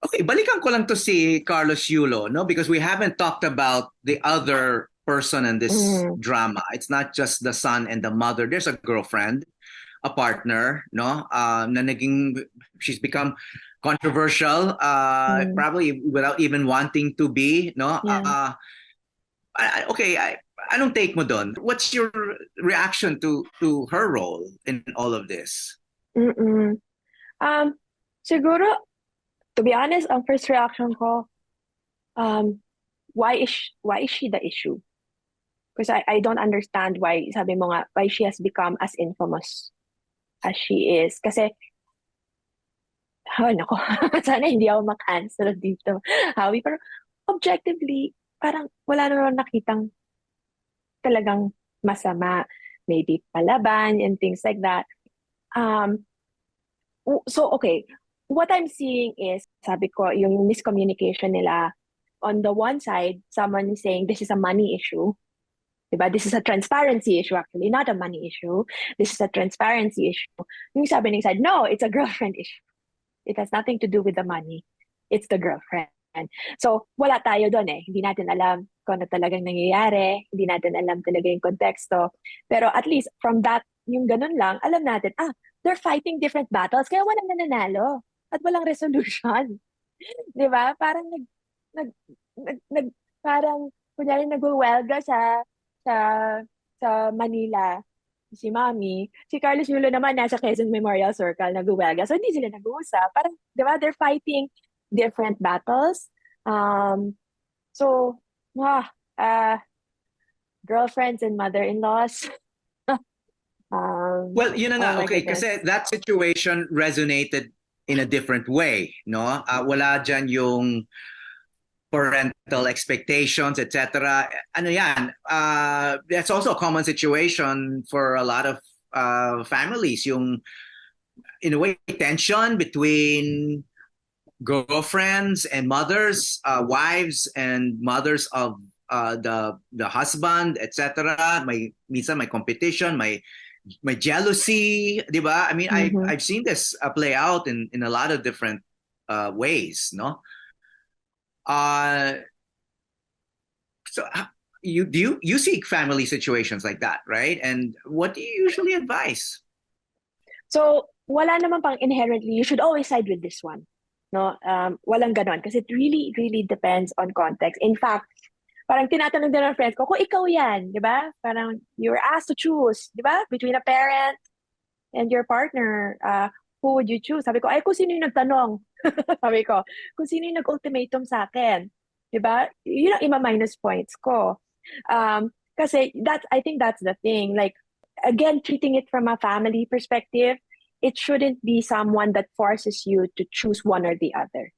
Okay, balikan ko lang to si Carlos Yulo, no? Because we haven't talked about the other person in this Mm, drama. It's not just the son and the mother. There's a girlfriend, a partner, no? Na naging, she's become controversial, mm, probably without even wanting to be, no? yeah. Okay, anong take mo doon? What's your reaction to her role in all of this? Mm-mm. Um, siguro, to be honest, ang first reaction ko, um, why is she the issue? Because I don't understand why, sabi mo nga, why she has become as infamous as she is. Kasi, oh, nako, sana hindi ako makancel dito, Howie. Pero objectively, parang wala naman nakitang talagang masama. Maybe palaban and things like that. Um, so, okay, what I'm seeing is, sabi ko, yung miscommunication nila. On the one side, someone is saying this is a money issue. Diba? This is a transparency issue, actually, not a money issue. This is a transparency issue. Yung sabi ng side, no, it's a girlfriend issue. It has nothing to do with the money. It's the girlfriend. So, wala tayo doon eh. Hindi natin alam kung ano talagang nangyayari. Hindi natin alam talaga yung konteksto. Pero at least from that, yung ganun lang, alam natin, they're fighting different battles. Kaya walang nananalo. At walang resolution. Di ba? Parang nag, nag, parang, kunyari nagwawelga sa, sa Manila si Mami. Si Carlos Yulo naman nasa Quezon Memorial Circle nagwawelga. So, hindi sila nag-uusap. Parang, di ba, they're fighting different battles. Um, so, ah, uh, girlfriends and mother-in-laws. Well, yun na nga, Oh my okay, goodness. kasi that situation resonated in a different way, no? Wala dyan yung parental expectations, etc. Ano yan? That's also a common situation for a lot of families. Yung, in a way, tension between girlfriends and mothers, wives and mothers of the husband, etc. May minsan may competition, may jealousy, di ba? I mean, Mm-hmm. I've seen this play out in a lot of different ways, no? Uh, so you seek family situations like that, right? And what do you usually advise? So, wala naman pang inherently, you should always side with this one. No? Walang ganon. Kasi it really, really depends on context. In fact, parang tinatanong din ng friends ko, kung ikaw yan, di ba? Parang you were asked to choose, di ba? Between a parent and your partner, who would you choose? Sabi ko, ay, kung sino yung nagtanong. Sabi ko, kung sino yung nag-ultimatum sa akin. Di ba? Yun ang ima-minus points ko. Kasi I think that's the thing. Like, again, treating it from a family perspective, it shouldn't be someone that forces you to choose one or the other.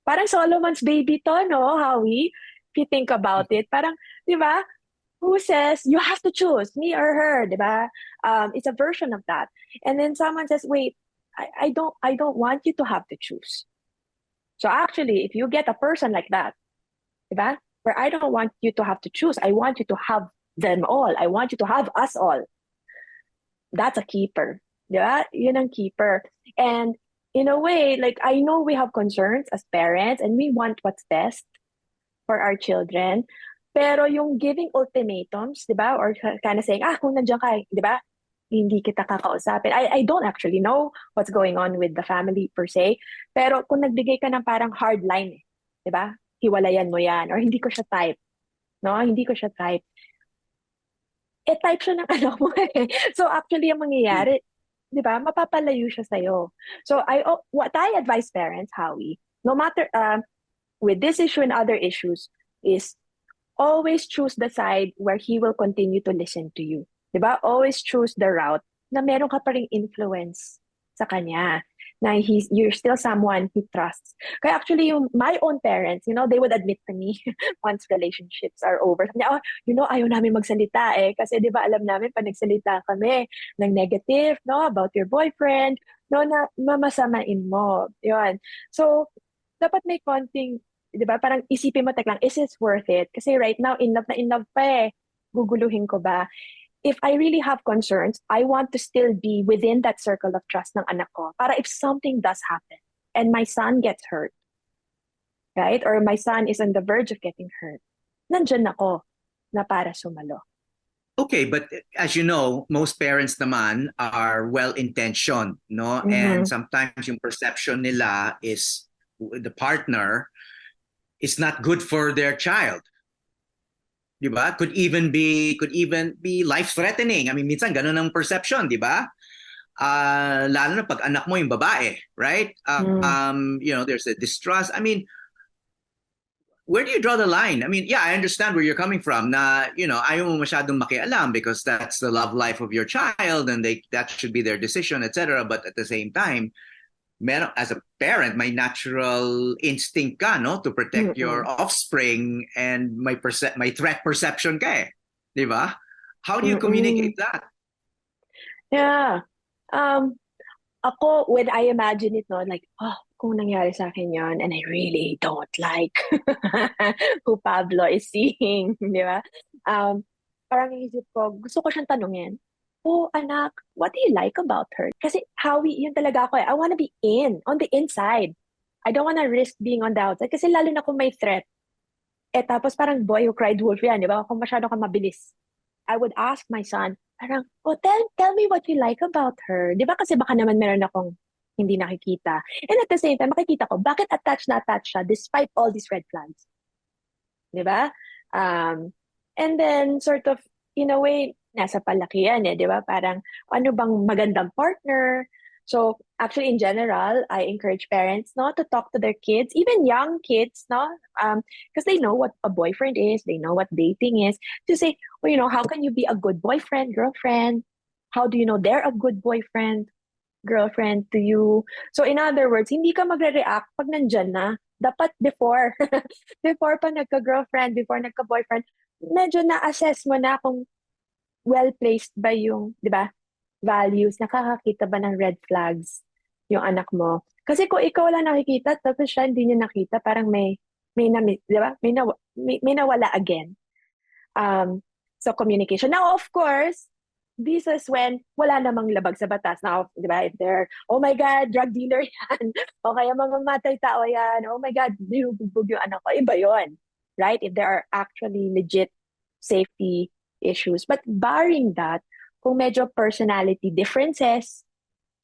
Parang Solomon's baby to, no, Howie? If you think about it, parang, di ba? Who says you have to choose me or her, di ba? It's a version of that. And then someone says, wait, I don't want you to have to choose. So actually, if you get a person like that, di ba? Where I don't want you to have to choose, I want you to have them all. I want you to have us all. That's a keeper. Di ba? Yun ang keeper. And in a way, like I know we have concerns as parents and we want what's best for our children. Pero yung giving ultimatums, di ba? Or kind of saying, kung nandiyan ka, di ba? Hindi kita kakausapin. I don't actually know what's going on with the family per se. Pero kung nagbigay ka ng parang hard line, di ba? Hiwalayan mo yan. Or hindi ko siya type. No? Hindi ko siya type. Type siya ng anak mo eh. So actually, ang mangyayari, di ba? Mapapalayo siya sa'yo. So what I advise parents, Howie, no matter, with this issue and other issues, is always choose the side where he will continue to listen to you. Diba? Always choose the route na meron ka pa ring influence sa kanya. Na you're still someone he trusts. Kaya actually, my own parents, they would admit to me once relationships are over. Sabi niya, ayaw namin magsalita eh. Kasi di ba alam namin, pag nagsalita kami ng negative, no, about your boyfriend, no, na mamasamain mo. Yun. So, dapat may konting, di ba, parang isipin mo, tek lang, is this worth it? Kasi right now, in love na in love pa eh. Guguluhin ko ba? If I really have concerns, I want to still be within that circle of trust ng anak ko. Para if something does happen and my son gets hurt, right? Or my son is on the verge of getting hurt. Nandyan ako na para sumalo. Okay, but as you know, most parents naman are well-intentioned, no? And Mhm. sometimes yung perception nila is the partner is not good for their child. Di ba? Could even be life-threatening. I mean, minsan ganun ang perception, di ba? Lalo na pag anak mo yung babae, right? Mm. There's a distrust. I mean, where do you draw the line? I mean, yeah, I understand where you're coming from. Na, ayaw mo masyadong makialam because that's the love life of your child and that should be their decision, etc. But at the same time, as a parent, my natural instinct ka, no, to protect your Mm-mm. offspring and my threat perception ka eh. Di ba? How do you Mm-mm. communicate that? Yeah. Um, Ako, when I imagine it, no, like, oh, kung nangyari sa akin yon and I really don't like who Pablo is seeing, di ba? Parang isip ko, gusto ko siyang tanungin, oh, anak, what do you like about her? Kasi yun talaga ako eh. I wanna be on the inside. I don't wanna risk being on the outside. Kasi lalo na kung may threat. Tapos parang boy who cried wolf yan, di ba? Kung masyado kang mabilis. I would ask my son, parang, oh, tell me what you like about her. Di ba kasi baka naman meron akong hindi nakikita. And at the same time, makikita ko, bakit attached na attached siya despite all these red flags? Di ba? Um, and then, sort of, in a way, nasa palakihan eh, di ba? Parang, ano bang magandang partner? So, actually, in general, I encourage parents not to talk to their kids, even young kids, no? Because they know what a boyfriend is, they know what dating is. To say, well, how can you be a good boyfriend, girlfriend? How do you know they're a good boyfriend, girlfriend to you? So, in other words, hindi ka magre-react pag nandyan na. Dapat before, before pa nagka-girlfriend, before nagka-boyfriend, medyo na-assess mo na kung well-placed ba yung, di ba, values, nakakakita ba ng red flags yung anak mo. Kasi kung ikaw lang nakikita, tapos siya hindi niya nakita, parang di ba? May nawala again. So communication. Now, of course, this is when wala namang labag sa batas. Now, di ba, if they're, oh my God, drug dealer yan. O kaya mamamatay tao yan. Oh my God, binubugbog yung anak ko. Iba yon, right? If there are actually legit safety issues. But barring that, kung medyo personality differences,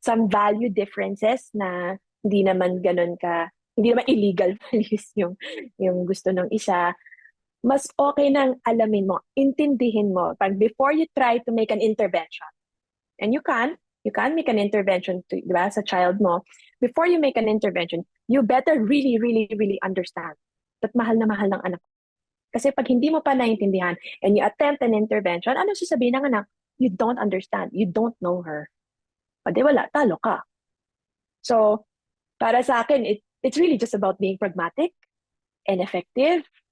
some value differences na hindi naman illegal values yung gusto ng isa, mas okay nang alamin mo, intindihin mo, pag before you try to make an intervention, and you can make an intervention to, di ba, sa child mo, before you make an intervention, you better really, really, really understand that mahal na mahal ng anak. Kasi pag hindi mo pa naintindihan and you attempt an intervention, ano sasabihin ng anak? You don't understand. You don't know her. O di wala, talo ka. So, para sa akin, it's really just about being pragmatic and effective